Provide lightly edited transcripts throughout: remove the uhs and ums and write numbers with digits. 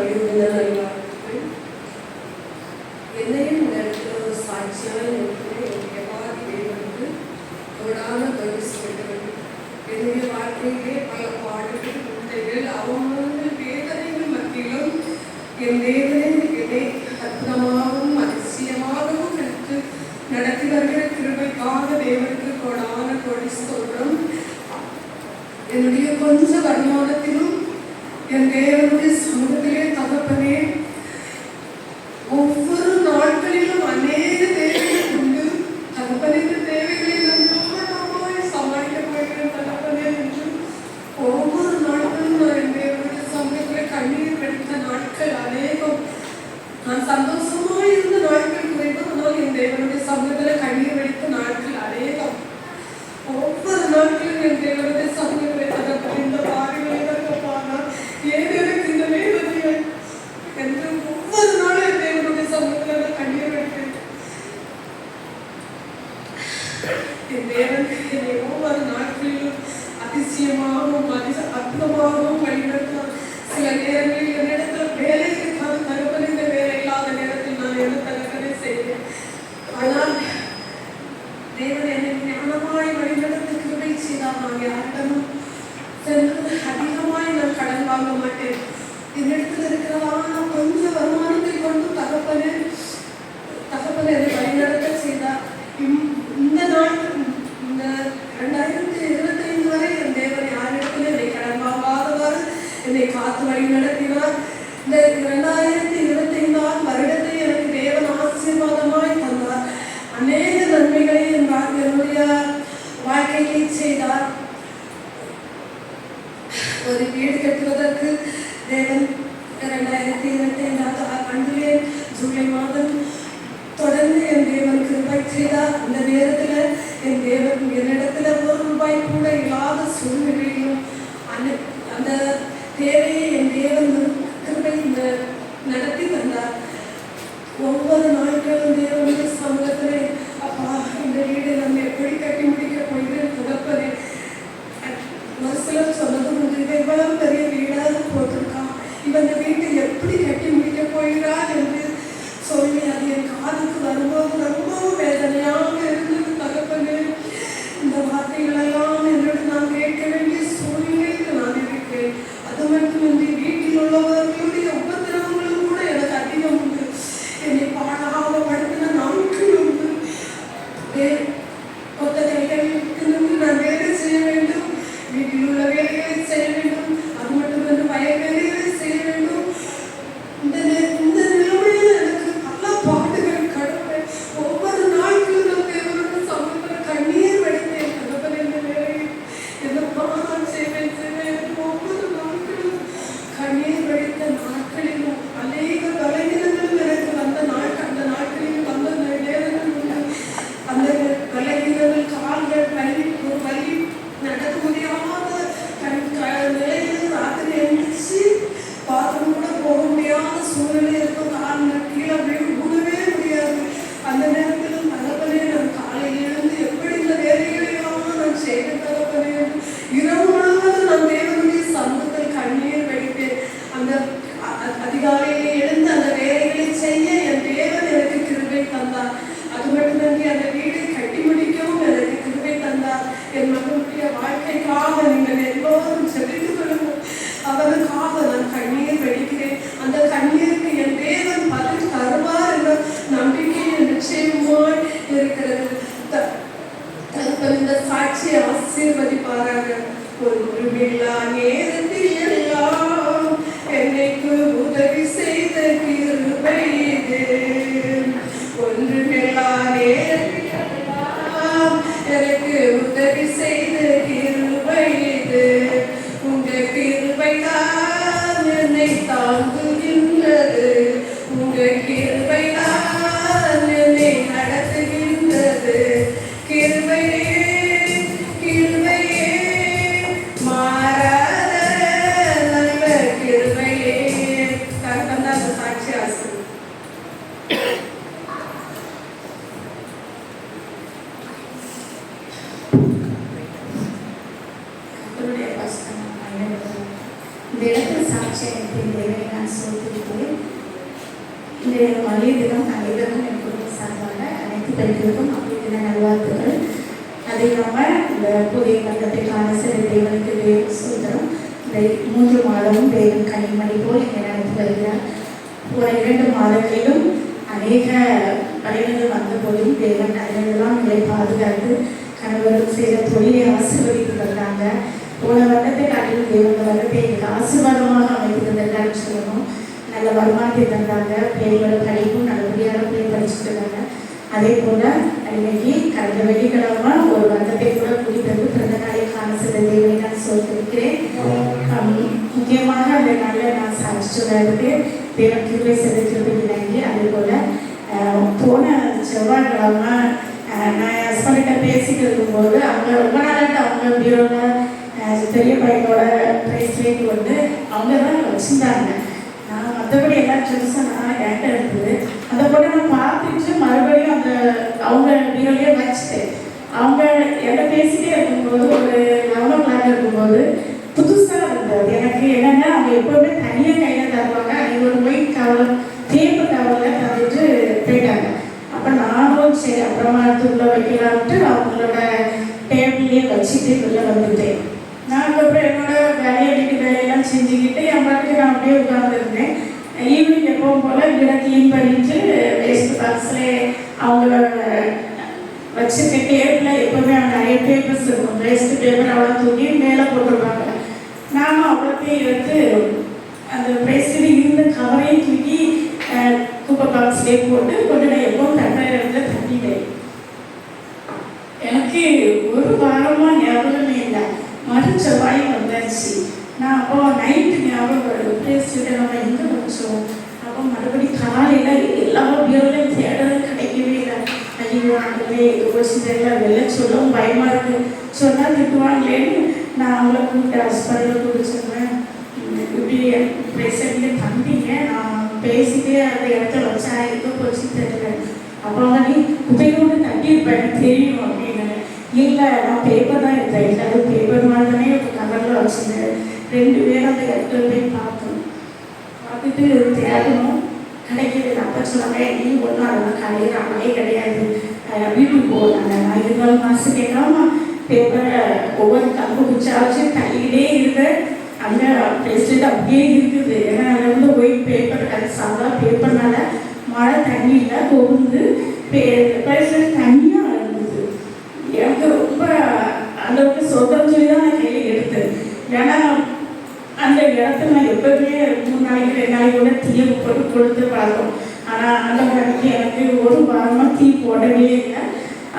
பகிர்ந்த நல்வாழ்த்துக்கள். என்னையும் இந்த இடத்துல ஒரு சாட்சியாக என்னுடைய பாதி தேவனுக்கு கோடான பரிசுகள். என்னுடைய வாழ்க்கையிலே பல பாடுகள், உண்மைகள், அவமானங்கள், வேதனைகள் மத்தியிலும் என் தேவனை என்னை அற்புதமாகவும் அதிசயமாகவும் எடுத்து நடத்தி வருகிற கிருபைக்காக தேவனுக்கு கோடான கோடி ஸ்தோத்திரம். என்னுடைய கொஞ்ச வருமானத்திலும் என் தேவனுடைய சமூகத்திலே தகப்பனே ஒவ்வொரு நாட்களிலும் அநேக தேவைகள் உண்டு. தகப்பனின் தேவைகளை நான் சமாளிக்க போகிறேன் தகப்பனே என்று ஒவ்வொரு நாட்களும் நான் என் தேவனுடைய சமூகத்தில் கண்ணீர் வெடித்த நாட்கள் அநேகம். நான் சந்தோஷமாக இருந்த நாட்கள் குறைவு, ஆனால் என் தேவனுடைய சமூகத்தில் கண்ணீர் வெடித்த நாட்கள் அநேகம். ஒவ்வொரு நாட்களும் என் தேவனுடைய சமூகத்தில் தகப்பன் இந்த பாடுகளை தகப்பானா ஏன் எனக்கு இந்த வேதனைகள் என்று ஒவ்வொரு நாளும் என் தேவனுடைய சமூகத்தில் நான் கண்ணீர் வெடித்தேன். என் தேவன் என்னை ஒவ்வொரு நாட்களிலும் அதிசயமாகவும் அற்புதமாகவும் வழிநடத்தார். சில நேரங்களில் என்னிடத்தில் வேலை இருக்காது தகப்பன், இந்த வேலை இல்லாத நேரத்தில் நான் என்ன தகப்பனை செய்வேன். ஆனால் தேவன் என்னை ஞானமாய் வழிநடத்த கிருபை செய்தார். நான் யாரிடமும் சென்று அதிகமாய் நான் கடன் வாங்க மாட்டேன். என்னிடத்தில் இருக்கிறதான கொஞ்சம் வருமானத்தை கொண்டு தகப்பனை என்னை வழிநடத்த செய்தார். இந்த நாள் இந்த 2025 வரை என் தேவன் யாரிடத்தில் என்னை கடன் வாங்காதவாறு என்னை காத்து வழி நடத்தினார். இந்த 2025 வருடத்தை எனக்கு தேவன் ஆசீர்வாதமாய் தந்தார். அநேக நன்மைகளை என்னுடைய வாழ்க்கையை செய்தார். ஒரு வீடு கட்டுவதற்கு தேவன் 2025 ஆண்டிலே ஜூலை மாதம் தொடர்ந்து என் தேவன் கிருபை செய்தார். அந்த நேரத்தில் என் தேவன் என்னிடத்துல ₹1 கூட இல்லாத சூழ்நிலையிலும் அந்த தேவையை என் தேவன் கிருபை நடத்தி தந்தார். ஒவ்வொரு நாட்களும் தேவனுடைய சமூகத்திலே அப்பா இந்த வீடு நம்ம எப்படி கட்டி முடிக்க போகிறேன் தகப்பனே. ஒரு சிலர் சொன்னது உண்டு, இவ்வளவு பெரிய வீடாக போட்டிருக்கான், இவன் இந்த வீட்டை எப்படி கட்டி முடிக்க போகிறார் என்று சொல்லி அது என் காதுக்கு வரும்போது ரொம்பவும் வேதனையாக இருந்தது தகப்பனே. இந்த வார்த்தைகளெல்லாம் என்னோட நான் கேட்க வேண்டிய சூழ்நிலையில் நான் இருக்கிறேன். அது மட்டுமின்றி வீட்டில் உள்ளவர்களுடைய உபத்திரவங்களும் கூட எனக்கு அதிகம் உண்டு. என்னை பாடாமப்படுத்தின நாட்கள் உண்டு. கொத்த கைகளுக்கு நான் வேலை செய்ய வேண்டும், வீட்டில் உள்ள வேலைகளை செய்ய வேண்டும், அது மட்டுமின்றி வயல் வேலைகளை செய்ய வேண்டும். இந்த நிலைமையில் எனக்கு பல பாடுகள் கடமை. ஒவ்வொரு நாட்களும் நான் தேவனுடைய சமூகத்தில் கண்ணீர் வடித்தேன் தகப்பன். இந்த வேலையை என்னப்பா நான் செய்வேன் ஒவ்வொரு நாட்களும் கண்ணீர் வடித்த நாட்களிலும் அநேக பலகீனங்களும் எனக்கு வந்த நாட்கள். அந்த நாட்களில் வந்த நேரங்கள் உண்டு. அந்த பலகீனங்கள் கால்கள் வலி நடக்க முடியாத நிலையில் ராத்திரி எழுந்திரிச்சு பாத்ரூம் கூட போக முடியாத சூழ்நிலை இருக்கும். கால் கீழே விடவே முடியாது. அந்த நேரத்தில் தகப்பனே நான் காலையில் எழுந்து எப்படி இந்த வேலைகளையெல்லாம் நான் செய்வேன் தகப்பனே. இரவு முழுவதும் நான் தேவனுடைய சமூகத்தில் கண்ணீர் வெடிப்பேன். அந்த அதிகாலையிலே எழுந்து அந்த வேலைகளை செய்ய என் தேவன் எனக்கு கிருபை தந்தார். அது மட்டுமின்றி அந்த வீடை கட்டி முடிக்கவும் எனக்கு கிருபை தந்தார். என் மகனுடைய வாழ்க்கைக்காக நீங்கள் எல்லோரும் செபித்துக் கொள்ளுங்கள். அவனுக்காக நான் கண்ணீர் வெடிக்கிறேன். அந்த கண்ணீருக்கு என் தேவன் பதில் தருவார் என்ற நம்பிக்கை நிச்சயமாய் இருக்கிறது. தகப்பன் இந்த சாட்சியை ஆசீர்வதிப்பாராக. ஒன்றுமில்லா நேரத்தில் எல்லாம் என்னைக்கு உதவி செய்த கிருபை இது. ஒன்றுமில்லா நேரத்தில் எல்லாம் எனக்கு உதவி செய்த கிருபை இது. உங்க கிருபை தான் என்னை தாங்குகின்றது. உங்க கிருபை தான் என்னை நடத்துகின்றது. கிருபையே கிருபையே மாறாத சாட்சியத்தின் தேவையை நான் சோதிக்கிறேன். இன்றைய மதிய தினம் அனைவரும் என் குடும்ப சார்பாக அனைத்து பெண்களுக்கும் அப்படி தின நல்வாழ்த்துக்கள். அதை இல்லாமல் இந்த புதிய பட்டத்திற்கான சில தேவனுக்கு தேவன் சுதந்திரம் இந்த 3 மாதமும் தேவன் கனிமணி போல் இங்கே நடத்தி வருகிறார். ஒரு 2 மாதங்களிலும் அநேக படைகள் வந்த போதும் தேவன் அதிலெல்லாம் எங்களை பாதுகாத்து கணவர்கள் செய்த தொழிலை ஆசீர்வதித்து வந்தாங்க. போன வருடத்தை காட்டிலும் தேவன் வருடத்தை எங்களுக்கு ஆசீர்வாதமாக அமைத்து தந்தான்னு சொல்லணும். நல்ல வருமானத்தை தந்தாங்க. பிள்ளைகளோட படிப்பும் நல்லபடியாக பிள்ளை படிச்சுட்டு இருந்தாங்க. அதே போல் இன்னைக்கு கடந்த வெள்ளிக்கிழமை ஒரு வருடத்தை கூட குடித்தது பிறந்த நாளை காண சில தேவனை நான் சொல்லியிருக்கிறேன். முக்கியமாக அந்த நாளில் நான் சாட்சி சொன்னதுக்கு தேவன் கிருபை செலுத்திற்கு விளங்கி அதே போல் போன செவ்வாய்க்கிழமை நான் ஹஸ்பண்ட்கிட்ட பேசிட்டு இருக்கும்போது அவங்க ரொம்ப நாளாட்டு அவங்க பீரோவில் பெரிய பையனோட ப்ரைஸ்லேட் வந்து அவங்க தான் வச்சுருந்தாங்க. நான் மற்றபடி எல்லாம் ஜூஸாக நான் என்கிட்ட இருந்தது. அந்த பொண்ணை நான் பார்த்துட்டு மறுபடியும் அந்த அவங்க பீரோலையே வச்சுட்டேன். அவங்க என்கிட்ட பேசிகிட்டே இருக்கும்போது ஒரு 11 o'clock இருக்கும்போது புதுசாக இருந்தது எனக்கு. என்னென்னா அவங்க எப்போவுமே தனியாக கையில் தருவாங்க. அன்றைக்கி ஒரு ஒயிட் கவர் தேப்பு கவரில் தந்துட்டு போயிட்டாங்க. அப்போ நானும் சரி அப்புறமா உள்ளே வைக்கலான்ட்டு அவங்களோட டேபிள்லேயே வச்சுட்டு உள்ளே வந்துட்டேன். நான் அதுக்கப்புறம் என்னோட வேலையை வீட்டு வேலையெல்லாம் செஞ்சுக்கிட்டு என் பாட்டுக்கு நான் அப்படியே உட்காந்துருந்தேன். ஈவினிங் எப்பவும் போல் வீடை க்ளீன் பண்ணிட்டு வேஸ்ட் பாக்ஸில் அவங்க வச்சுட்டு டேபிளில் எப்போவுமே நிறைய பேப்பர்ஸ் இருக்கும். வேஸ்ட் பேப்பர் அவ்வளோ தூக்கி மேலே போட்டுருப்பாங்க. நானும் அவ்வளோத்தையும் எடுத்து அந்த வேஸ்ட்டு இருந்த கவரையும் தூக்கி குப்பை பாக்ஸ்லேயே போட்டு கொண்டு நான் எப்பவும் தட்ட இடத்துல தட்டிட்டேன். எனக்கு ஒரு வாரமாக ஞாபகமே இல்லை. செவ்வாய் வந்தாச்சு. நான் அப்போ நைட்டு ஞாபகம் வருது பேசிட்டு நம்ம எங்கே வச்சோம். அப்போ மறுபடியும் காலையில் எல்லா பீரோலையும் தேடவும் கிடைக்கவே இல்லை. ஐயோ ஆண்டவரே எங்கள் வச்சு தெரியல வெளில சொல்லவும் பயமாக இருக்குது. சொன்னால் திட்டுவாங்களேன்னு நான் அவங்கள கூப்பிட்டு ஹஸ்பண்டில் கூப்பிட்டு சொன்னேன். இப்படி பேசுறீங்க தம்பிங்க நான் பேசிட்டே அந்த இடத்துல வச்சா எங்கே போச்சு தெரியல. அப்போ அவங்க நீ குப்பையோடு தட்டியிருப்பேன் எனக்கு தெரியும் அப்படின்னு. இல்லை நான் பேப்பர் தான் எடுத்தேன். இல்லை அது பேப்பர் மாதிரி தானே இப்போ கவரில் வச்சுருந்தேன். 2 பேரும் அந்த இடத்துல போய் பார்த்தோம். பார்த்துட்டு தேடணும் கிடைக்கிது. அப்போ சொன்னாங்க நீ ஒன்றும் அதெல்லாம் கிடையாது கிடையாது வீட்டுக்கு போகிறாங்க. நான் இருந்தாலும் மாசு கேட்காம பேப்பரை ஒவ்வொரு கம்பு குச்சா வச்சு கையிலே இருந்தேன். அந்த பிரேஸ்லெட் அப்படியே இருக்குது. ஏன்னா அதில் வந்து ஒயிட் பேப்பர் அது சாதா பேப்பர்னால மழை தண்ணி இல்லை கொண்டு பிரேஸ்லெட் தண்ணியாக இருந்தது. எனக்கு ரொம்ப அளவுக்கு சொந்தம் சொல்லி தான் நான் கையில் எடுத்தேன். ஏன்னா அந்த இடத்துல நான் எப்போவுமே 3 நாளைக்கு 2 நாளைக்கு கூட தீயை போட்டு கொடுத்து பழக்கம். ஆனால் அந்த கடைக்கு எனக்கு ஒரு வாரமாக தீ போடவே இல்லை.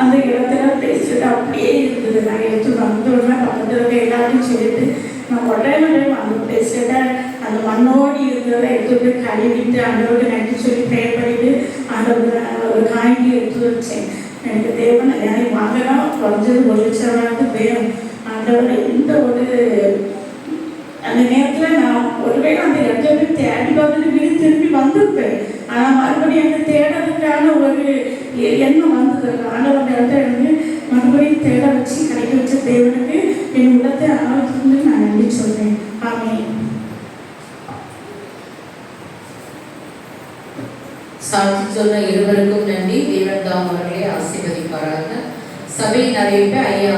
அந்த இடத்துல பிரேஸ்லெட் அப்படியே இருந்தது. நான் எடுத்து வந்தோடனே பக்கத்தில் இருக்க எல்லாத்தையும் சொல்லிட்டு நான் உடனே அந்த பிரேஸ்லெட்டை அந்த மண்ணோடி இருந்ததை எடுத்துட்டு கழுவிட்டு அந்தோடு நன்றி சொல்லி ப்ரே பண்ணிட்டு அந்த ஒரு காய்கறி எடுத்து வச்சேன். எனக்கு தேவன் எனக்கு வாங்கினா குறைஞ்சது 1 லட்சம் வேணும். ஆண்டவர் எந்த ஒரு அந்த நேரத்தில் நான் ஒருவேளை அந்த இடத்துல போய் தேடி பார்த்துட்டு வீடு திரும்பி வந்திருப்பேன். ஆனால் மறுபடியும் அந்த தேடுறதுக்கான ஒரு எண்ணம் வந்தது. ஆண்டவர் அந்த இடத்துல இருந்து மறுபடியும் தேட வச்சு கிடைக்க வச்ச தேவனுக்கு என் உள்ளத்தை ஆழ்ந்து நான் நன்றி சொல்றேன். ஆமென். சாட்சி சொன்ன இருவருக்கும் நன்றி. தேவன் தாம் அவர்களை ஆசீர்வதிப்பாராக. சபையின் அழைப்பை ஐயா